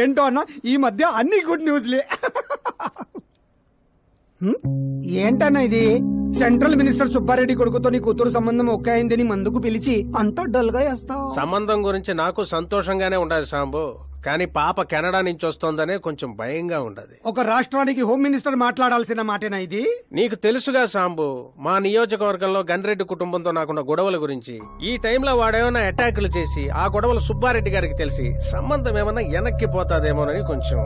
ఏంటో అన్న ఈ మధ్య అన్ని గుడ్ న్యూస్లే. ఏంటన్నా ఇది? సెంట్రల్ మినిస్టర్ సుబ్బారెడ్డి కొడుకుతో నీ కూతురు సంబంధం ఒకే అయిందని మందుకు పిలిచి అంతా డల్ గా వేస్తావు. సంబంధం గురించి నాకు సంతోషంగానే ఉండదు సాంబు, కానీ పాప కెనడా నుంచి వస్తోందనే కొంచెం భయంగా ఉండదు. ఒక రాష్ట్రానికి హోమ్ మినిస్టర్ మాట్లాడాల్సిన మాటేనా ఇది? నీకు తెలుసుగా సాంబు, మా నియోజకవర్గంలో గన్రెడ్డి కుటుంబంతో నాకున్న గొడవల గురించి. ఈ టైంలో వాడేమైనా అటాకులు చేసి ఆ గొడవలు సుబ్బారెడ్డి గారికి తెలిసి సంబంధం ఏమన్నా వెనక్కి పోతాదేమోనని కొంచెం.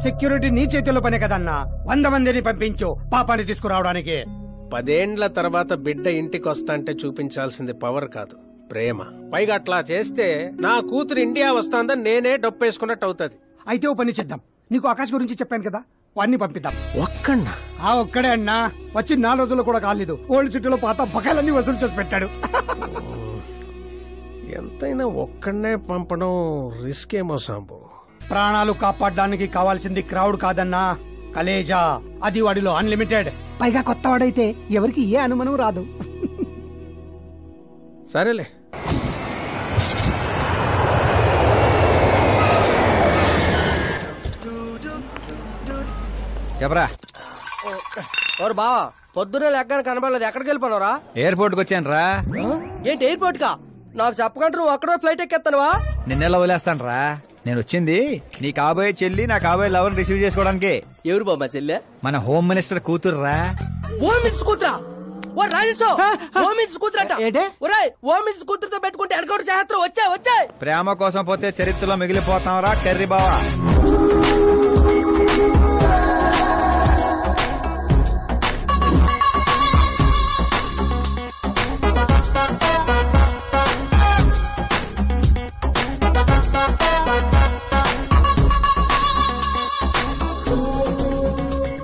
సెక్యూరిటీ నీ చేతిలో పనే కదన్నా. 100 మందిని పంపించు పాపాన్ని తీసుకురావడానికి. 10 ఏండ్ల తర్వాత బిడ్డ ఇంటికి వస్తాంటే చూపించాల్సింది పవర్ కాదు, ప్రేమ. పైగా అట్లా చేస్తే నా కూతురు ఇండియా వస్తాందని నేనే డొప్పేసుకున్నట్టు అవుతుంది. అయితే ఓ పని చేద్దాం. నీకు ఆకాశ్ గురించి చెప్పాను కదా, వాడిని పంపిద్దాం. ఒక్కన్నా? ఒక్కడే అన్నా. వచ్చి 4 రోజులు కూడా కాలేదు. ఓల్డ్ సిటీలో పాత బకాయిలన్నీ వసూలు చేసి పెట్టాడు. ఎంతైనా ఒక్కడనే పంపడం రిస్క్ ఏమో సాంబు. ప్రాణాలు కాపాడడానికి కావాల్సింది క్రౌడ్ కాదన్నా, కలేజా. అది వాడిలో అన్లిమిటెడ్. పైగా కొత్తవాడైతే ఎవరికి ఏ అనుమానం రాదు. సరేలే. చెప్పరా. ఓరు బావా, పొద్దున్నే లెక్కన కనబడలేదు. ఎక్కడికి వెళ్ళిపోనరా? ఎయిర్పోర్ట్ కి వచ్చాను రా. ఏంటి ఎయిర్పోర్ట్ కా? నాకు చెప్పకుండా నువ్వు అక్కడో ఫ్లైట్ ఎక్కేస్తానువా? నిన్నెలా వదిలేస్తాను రా. నేను వచ్చింది నీ కాబోయే చెల్లి నా కాబోయే లవర్ రిసీవ్ చేసుకోవడానికి. ఎవరు బాబా చెల్లె? మన హోమ్ మినిస్టర్ కూతురు రా. హోమ్ మినిస్టర్ కూతురా? ఓ రాజేశో, హోమ్ మినిస్టర్ కూతురట. ఒరేయ్, హోమ్ మినిస్టర్ కూతురుతో పెట్టుకుంటే ఎన్కౌంటర్ చేస్తారు. వచ్చాయి. ప్రేమ కోసం పోతే చరిత్రలో మిగిలిపోతాం రా కర్రీ బావా.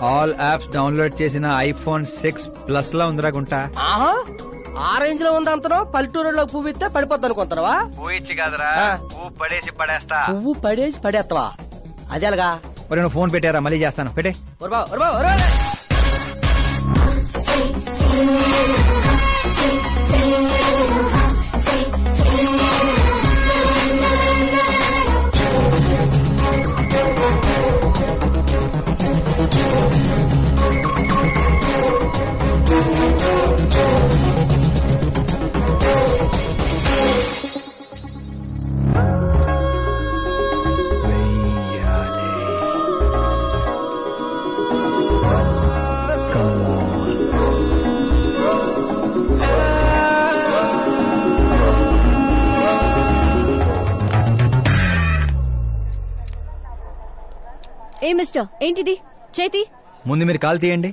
ఆల్ యాప్స్ డౌన్లోడ్ చేసిన ఐఫోన్ 6 ప్లస్ లా ఉందిరా గుంట. ఆ రేంజ్ లో ఉంది అంతనో. పల్లెటూరులో పువ్వు ఇస్తే పడిపోద్ది అనుకుంటావా? పోయిచ్చి కాదురా, పువ్వు పడేసి పడేస్తా. పువ్వు పడేసి పడేస్తావా? అదే అలాగా. నువ్వు ఫోన్ పెట్టారా? మళ్ళీ చేస్తాను, పెట్టే. ఏ మిస్టర్, ఏంటిది? చేతి ముందు మీరు కాల్ తీయండి.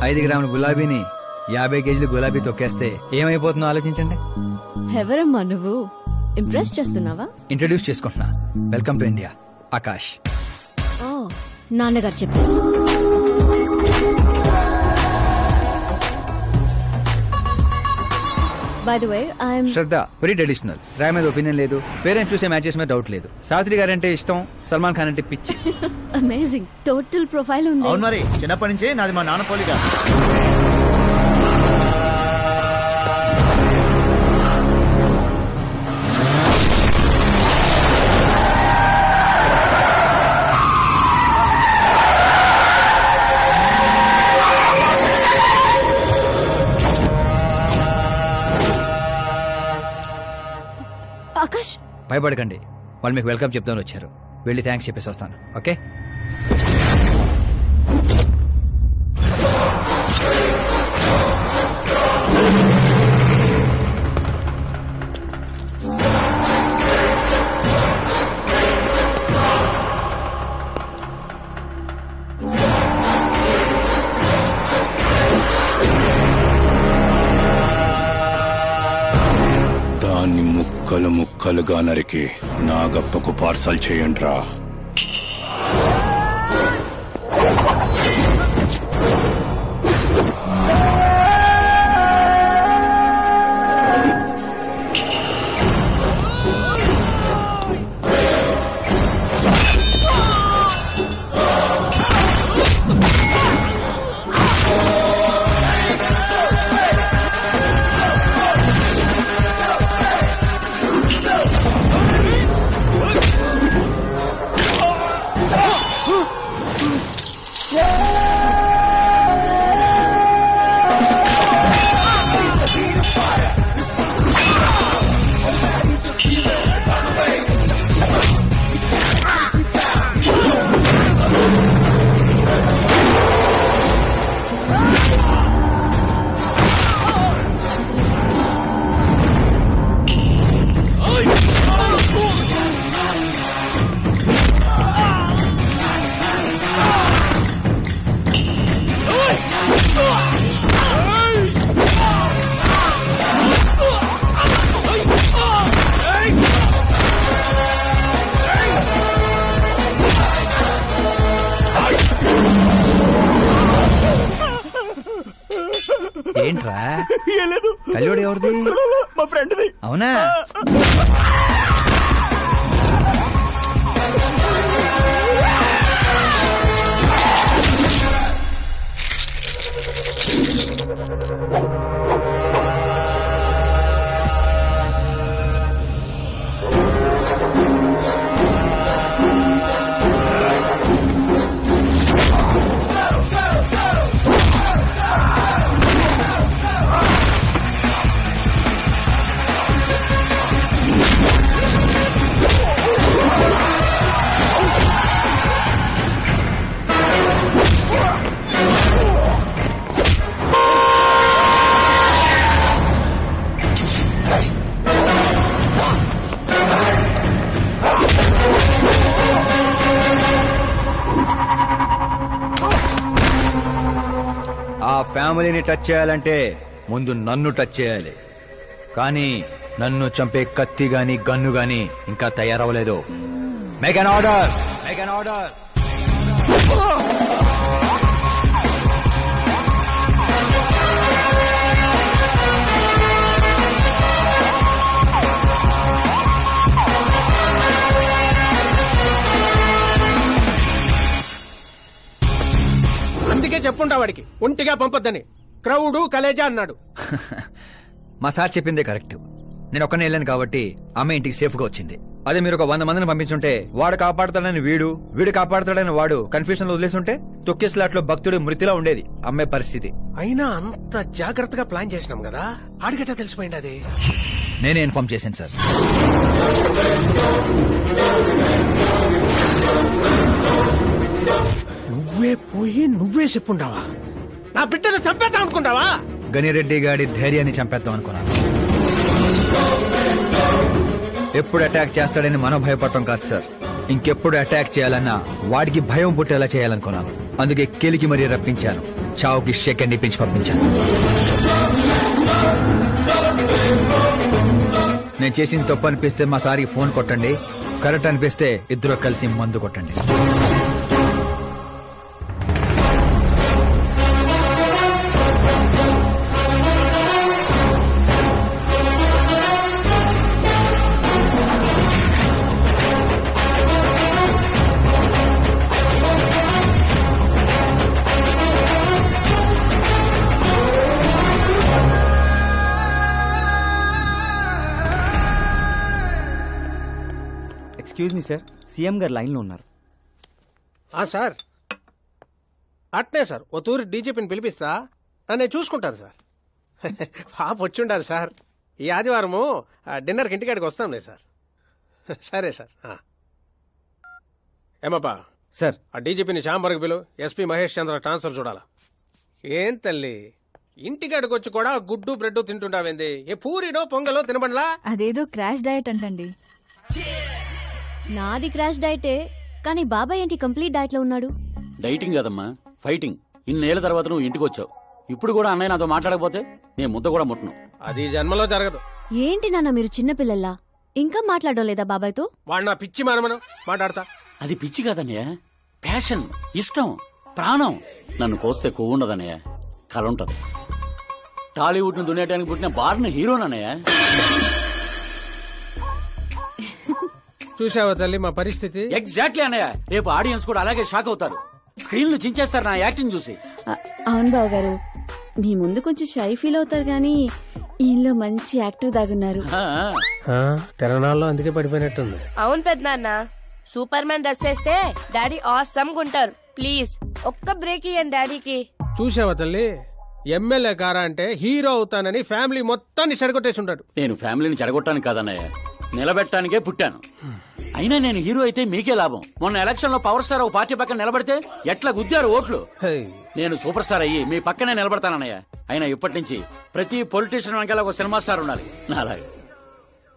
5 గ్రాముల గులాబీని 50 కేజీలు గులాబీ తొక్కేస్తే ఏమైపోతుందో ఆలోచించండి. ఎవరమ్మా నువ్వు? ఇంప్రెస్ చేస్తున్నావా? ఇంట్రడ్యూస్ చేసుకుంటున్నా. Welcome to India, Akash. Oh, నాన్నగారు చెప్పారు. By the way, I'm Shraddha. Very traditional. Rai మీద ఒపీనియన్ లేదు. పేరెంట్స్ చూసే మ్యాచెస్ మీద డౌట్ లేదు. సావిత్రి గారు అంటే ఇష్టం, సల్మాన్ ఖాన్ అంటే పిచ్చి. అమేజింగ్. టోటల్ ప్రొఫైల్ ఉంది. అవును మరి, చిన్నప్పటి నుంచే నాది మా నాన్న పోలిగా. ఆకాష్, భయపడకండి. వాళ్ళు మీకు వెల్కమ్ చెప్తామని వచ్చారు. వెళ్ళి థ్యాంక్స్ చెప్పేసి వస్తాను. ఓకే. దాన్ని ముక్కలు ముక్కలుగా నరికి నాగప్పకు పార్సల్ చేయండి రా. ఏంట్రా కళ్ళోడు ఎవరిది? మా ఫ్రెండ్ది. అవునా? ఆ ఫ్యామిలీని టచ్ చేయాలంటే ముందు నన్ను టచ్ చేయాలి. కానీ నన్ను చంపే కత్తి గాని గన్ను గాని ఇంకా తయారవలేదు. Make an order, make an order. అందుకే చెప్పుంటా వాడికి ఒంటిగా పంపొద్దని. క్రౌడు కలేజా అన్నాడు. మా సార్ చెప్పిందే కరెక్ట్. నేను ఒక్కనే వెళ్ళాను కాబట్టి అమ్మ ఇంటికి సేఫ్ గా వచ్చింది. అదే మీరు ఒక 100 మందిని పంపించుంటే వాడు కాపాడతాడని వీడు కాపాడతాడని వాడు కన్ఫ్యూజన్ లో వదిలేసుంటే తొక్కే స్లాట్ లో భక్తుడు మృతిలా ఉండేది అమ్మాయి పరిస్థితి. అయినా అంత జాగ్రత్తగా ప్లాన్ చేసినాం కదా, ఆడిగట్టా తెలిసిపోయింది. అది నేనే ఇన్ఫార్మ్ చేశాను సార్. నువ్వే పోయి నువ్వే చెప్పుండావా? నా బిడ్డను చంపేద్దాం అనుకుంటావా? గనిరెడ్డి గాడి ధైర్యాన్ని చంపేద్దాం అనుకున్నాను. ఎప్పుడు అటాక్ చేస్తాడని మనం భయపడటం కాదు సార్, ఇంకెప్పుడు అటాక్ చేయాలన్నా వాడికి భయం పుట్టేలా చేయాలనుకున్నాను. అందుకే కెలికి మరీ రప్పించాను. చావుకి షెకండ్ ఇప్పించి పంపించాను. నేను చేసిన తప్పు అనిపిస్తే మా సారికి ఫోన్ కొట్టండి, కరెక్ట్ అనిపిస్తే ఇద్దరు కలిసి మందు కొట్టండి. ఎక్స్క్యూజ్ మీ సార్, సీఎం గారు లైన్ లో ఉన్నారు. సార్ అట్నే సార్, ఓ తూరి డీజీపీని పిలిపిస్తా, నన్ను చూసుకుంటారు సార్. పాప వచ్చిండారు సార్. ఈ ఆదివారము డిన్నర్కి ఇంటికాడికి వస్తాంలే సార్. సరే సార్. ఏమప్పా సార్, ఆ డీజీపీని చాంబర్కి పిలు, ఎస్పీ మహేష్ చంద్ర ట్రాన్స్ఫర్ చూడాలా. ఏం తల్లి ఇంటికాడికి వచ్చి కూడా గుడ్డు బ్రెడ్ తింటుంటావేంది? ఏ పూరినో పొంగలో తినబండ్లా? అదేదో క్రాష్ డయట్ అంటండి. నాది క్రాష్ డయటే, కానీ బాబాయ్ ఏంటి కంప్లీట్ డయట్ లో ఉన్నాడు? డైటింగ్ కదమ్మా, ఫైటింగ్. ఇన్నేళ్ల తర్వాత నువ్వు ఇంటికి వచ్చావు, ఇప్పుడు కూడా అన్నయ్య నాతో మాట్లాడకపోతే నేను ముద్ద కూడా ముట్టను. అది జన్మలో జరగదు. ఏంటి నాన్న మీరు చిన్నపిల్లల్లా ఇంకా మాట్లాడలేదా బాబాయ్తో? వాడు నా పిచ్చి మనమను మాట్లాడతా. అది పిచ్చి కాదన్నయ్య, ప్యాషన్, ఇష్టం, ప్రాణం. నన్ను కోస్తే కొవ్వు ఉండదన్నయ్య, కళ ఉంటది. టాలీవుడ్ ను దున్నేయడానికి పుట్టిన బార్న హీరోనన్నయ్య. చూసావా తల్లి మా పరిస్థితి? ఎగ్జాక్ట్లీ అన్నయ్య, రేపు ఆడియన్స్ కూడా అలాగే షాక్ అవుతారు. స్క్రీన్లు చించేస్తారు నా యాక్టింగ్ చూసి. అవును బావ గారు, మీ ముందు కొంచెం షై ఫీల్ అవుతారు గానీ ఈయనలో మంచి యాక్టర్ దాగున్నారు. తెలంగాణలో అందుకే పడిపోయినట్టుంది. అవును పెద్దనాన్న, సూపర్ మ్యాన్ డ్రెస్ వేస్తే డాడీ ఆసమ్ గుంటారు. ప్లీజ్ ఒక్క బ్రేక్ ఇయ్యండి డాడీకి. చూసావా తల్లి, ఎమ్మెల్యే కారా అంటే హీరో అవుతానని ఫ్యామిలీ మొత్తాన్ని చెడగొట్టేసి ఉంటాడు. నేను ఫ్యామిలీని చెడగొట్టాను కాదన్నయ్య, నిలబెట్టడానికే పుట్టాను. అయినా నేను హీరో అయితే మీకే లాభం. మొన్న ఎలక్షన్ లో పవర్ స్టార్ ఒక పార్టీ పక్కన నిలబడితే ఎట్లా గుద్దారు ఓట్లు. నేను సూపర్ స్టార్ అయ్యి మీ పక్కనే నిలబడతానన్నయ్య. అయినా ఇప్పటి నుంచి ప్రతి పొలిటీషియన్ వెనకాల ఒక సినిమా స్టార్ ఉండాలి నాలాగే.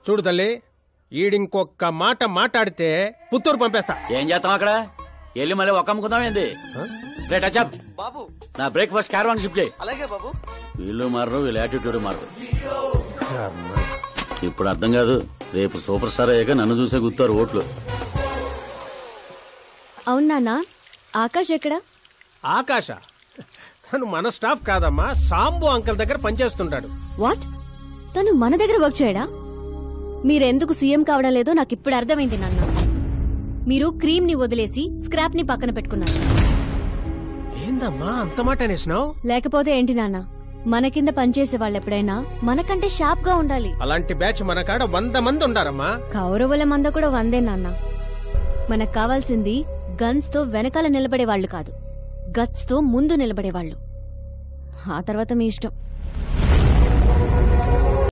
చూడు తల్లి, ఈడింకొక్క మాట మాట్లాడితే పుత్తూరు పంపేస్తా. ఏం చేస్తాం అక్కడ? వెళ్ళి మళ్ళీ ఒక్క అమ్ముకుందాం ఏంది? రేట్ అచ్చప్ బాబు, నా బ్రేక్ఫాస్ట్ క్యారవాన్ షిఫ్ట్ చేయి. అలాగే బాబు. వీళ్ళు మారరు, వీళ్ళ యాటిట్యూడ్ మారరు. ఇప్పుడు అర్థం కాదు, రేపు సూపర్ స్టార్ అయ్యాక నన్ను చూసే గుర్తారు ఓట్లు. అవునా ఆకాష్ ఎక్కడ? ఆకాశ తను మన స్టాఫ్ కాదమ్మా, సాంబు అంకల్ దగ్గర పనిచేస్తుంటాడు. వాట్? తను మన దగ్గర వర్క్ చేయడా? మీరెందుకు సీఎం కావడం లేదో నాకు ఇప్పుడు అర్థమైంది నాన్న. మీరు క్రీమ్ ని వదిలేసి స్క్రాప్ ని పక్కన పెట్టుకున్నారు. ఏందమ్మా అంత మాట అనేసినావు? లేకపోతే ఏంటి నాన్న, మన కింద పనిచేసే వాళ్ళు ఎప్పుడైనా మనకంటే షార్ప్ గా ఉండాలి. అలాంటి బ్యాచ్ మన కాడ 100 మంది ఉండారమ్మా. కౌరవుల మంద కూడా 100 నాన్న. మనకు కావాల్సింది గన్స్ తో వెనకాల నిలబడే వాళ్ళు కాదు, గట్స్ తో ముందు నిలబడేవాళ్ళు. ఆ తర్వాత మీ ఇష్టం.